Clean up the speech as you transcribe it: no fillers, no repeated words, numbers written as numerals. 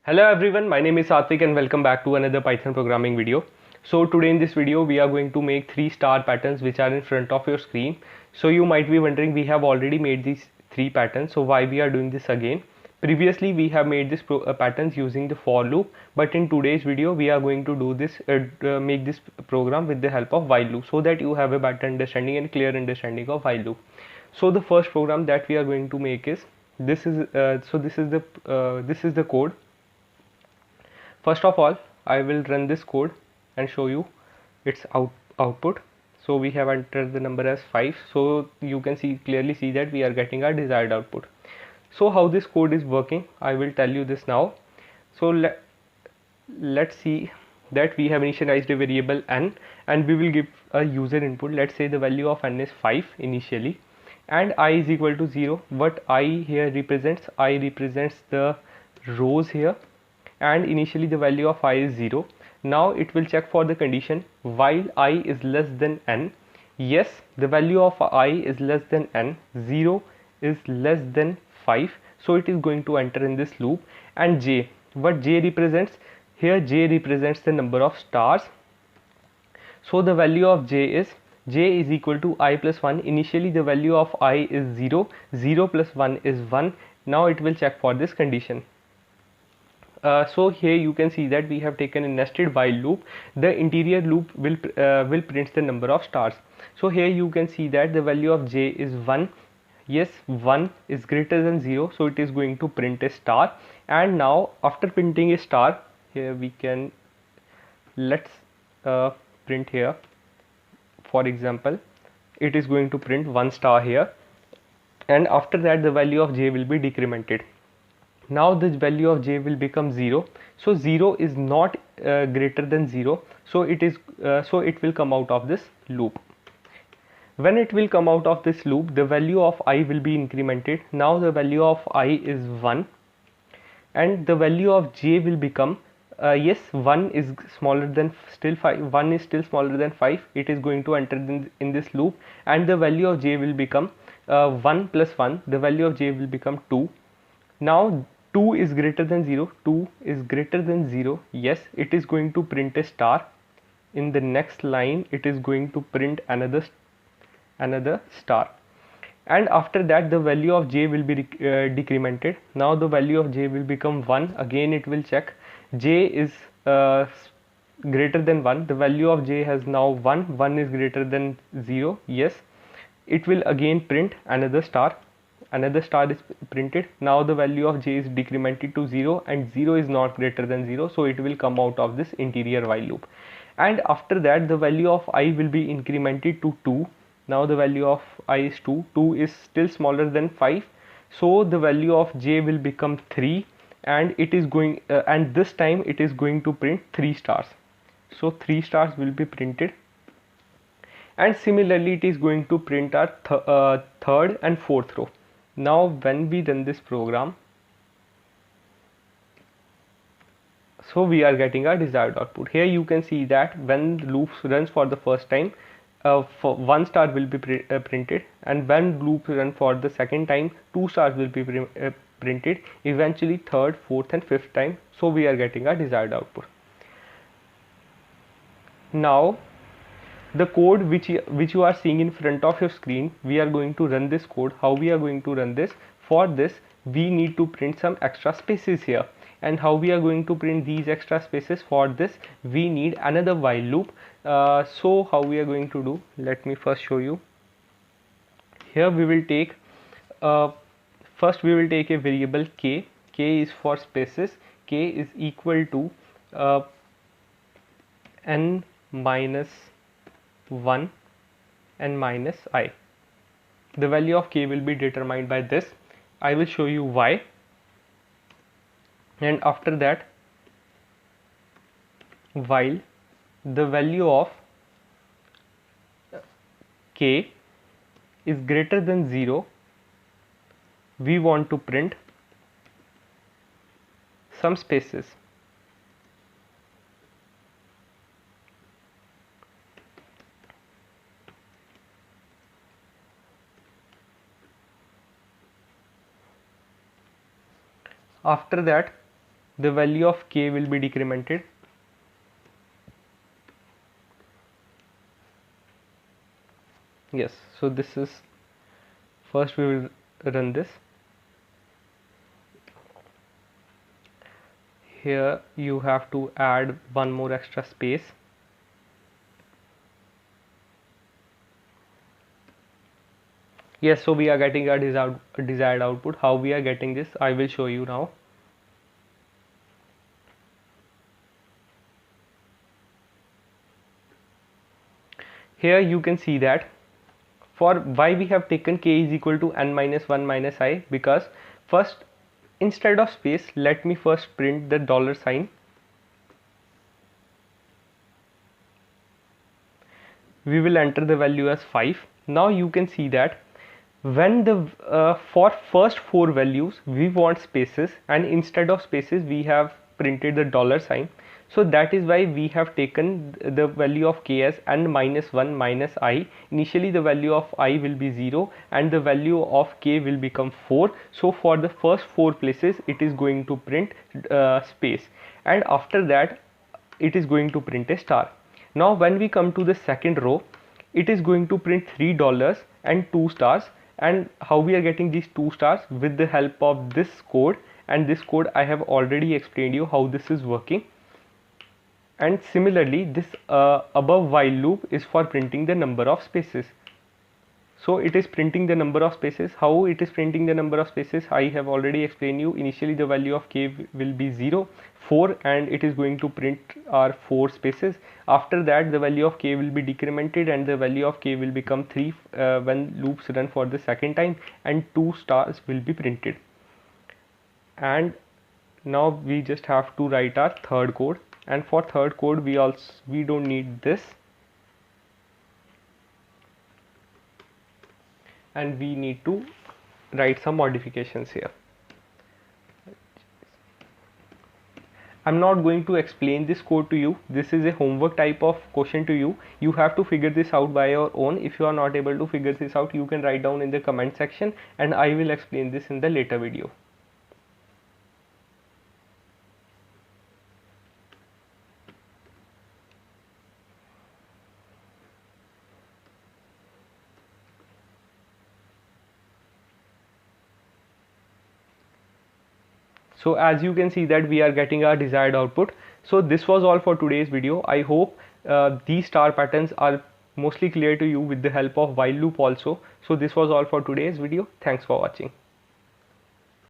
Hello everyone, my name is Satvik and welcome back to another Python programming video. So today in this video we are going to make 3 star patterns which are in front of your screen. So you might be wondering, we have already made these 3 patterns, so why we are doing this again? Previously we have made this patterns using the for loop, but in today's video we are going to do this make this program with the help of while loop, so that you have a better understanding and clear understanding of while loop. So the first program that we are going to make is this is the code. First of all, I will run this code and show you its output. So we have entered the number as 5, so you can clearly see that we are getting our desired output. So how this code is working, I will tell you this now. So let's see that we have initialized a variable n and we will give a user input. Let's say the value of n is 5 initially and I is equal to 0. What I here represents, I represents the rows here, and initially the value of I is 0. Now it will check for the condition while I is less than n. Yes, the value of I is less than n, 0 is less than 5, so it is going to enter in this loop. And j, what j represents, here j represents the number of stars. So the value of j is equal to I plus 1. Initially the value of I is 0, 0 plus 1 is 1. Now it will check for this condition. So here you can see that we have taken a nested while loop. The interior loop will print the number of stars. So here you can see that the value of j is 1. Yes, 1 is greater than 0, so it is going to print a star. And now after printing a star, here we can let's print here. For example, it is going to print 1 star here, and after that the value of j will be decremented. Now this value of j will become 0, so 0 is not greater than 0, so it will come out of this loop. When it will come out of this loop, the value of I will be incremented. Now the value of I is 1 and the value of j will become yes, 1 is smaller than still 5, 1 is still smaller than 5. It is going to enter in this loop, and the value of j will become 1 plus 1, the value of j will become 2. Now 2 is greater than 0, 2 is greater than 0. Yes, it is going to print a star. In the next line it is going to print another star, and after that the value of j will be decremented. Now the value of j will become 1. Again it will check, j is greater than 1, the value of j has now 1, 1 is greater than 0. Yes, it will again print another star is printed. Now the value of j is decremented to 0 and 0 is not greater than 0, so it will come out of this interior while loop. And after that the value of I will be incremented to 2. Now the value of I is 2, 2 is still smaller than 5, so the value of j will become 3, and it is going and this time it is going to print 3 stars. So 3 stars will be printed, and similarly it is going to print our third and fourth row. Now when we run this program, so we are getting our desired output. Here you can see that when the loop runs for the first time, for 1 star will be printed, and when loop run for the second time, 2 stars will be printed, eventually third, fourth and fifth time. So we are getting our desired output. Now the code which you are seeing in front of your screen, we are going to run this code. How we are going to run this? For this we need to print some extra spaces here, and how we are going to print these extra spaces? For this we need another while loop. So how we are going to do, let me first show you. Here we will take first we will take a variable k. K is for spaces. K is equal to n minus 1 and minus I. The value of k will be determined by this. I will show you why. And after that, while the value of k is greater than 0, we want to print some spaces. After that the value of k will be decremented. Yes, so this is, first we will run this. Here you have to add one more extra space. Yes, so we are getting a desired output. How we are getting this, I will show you now. Here you can see that for why we have taken k is equal to n minus 1 minus I, because first, instead of space, let me first print the dollar sign. We will enter the value as 5. Now you can see that when the for first 4 values we want spaces, and instead of spaces we have printed the dollar sign. So that is why we have taken the value of k as n minus 1 minus I. Initially the value of I will be 0 and the value of k will become 4. So for the first 4 places it is going to print space, and after that it is going to print a star. Now when we come to the second row, it is going to print $3 and 2 stars. And how we are getting these 2 stars? With the help of this code, and this code I have already explained you how this is working. And similarly, this above while loop is for printing the number of spaces. So it is printing the number of spaces. How it is printing the number of spaces, I have already explained you. Initially the value of k will be 0, 4, and it is going to print our 4 spaces. After that the value of k will be decremented and the value of k will become 3 when loops run for the second time, and 2 stars will be printed. And now we just have to write our third code, and for third code we don't need this, and we need to write some modifications here. I'm not going to explain this code to you. This is a homework type of question to you. You have to figure this out by your own. If you are not able to figure this out, you can write down in the comment section and I will explain this in the later video. So as you can see that we are getting our desired output. So this was all for today's video. I hope these star patterns are mostly clear to you with the help of while loop also. So this was all for today's video. Thanks for watching.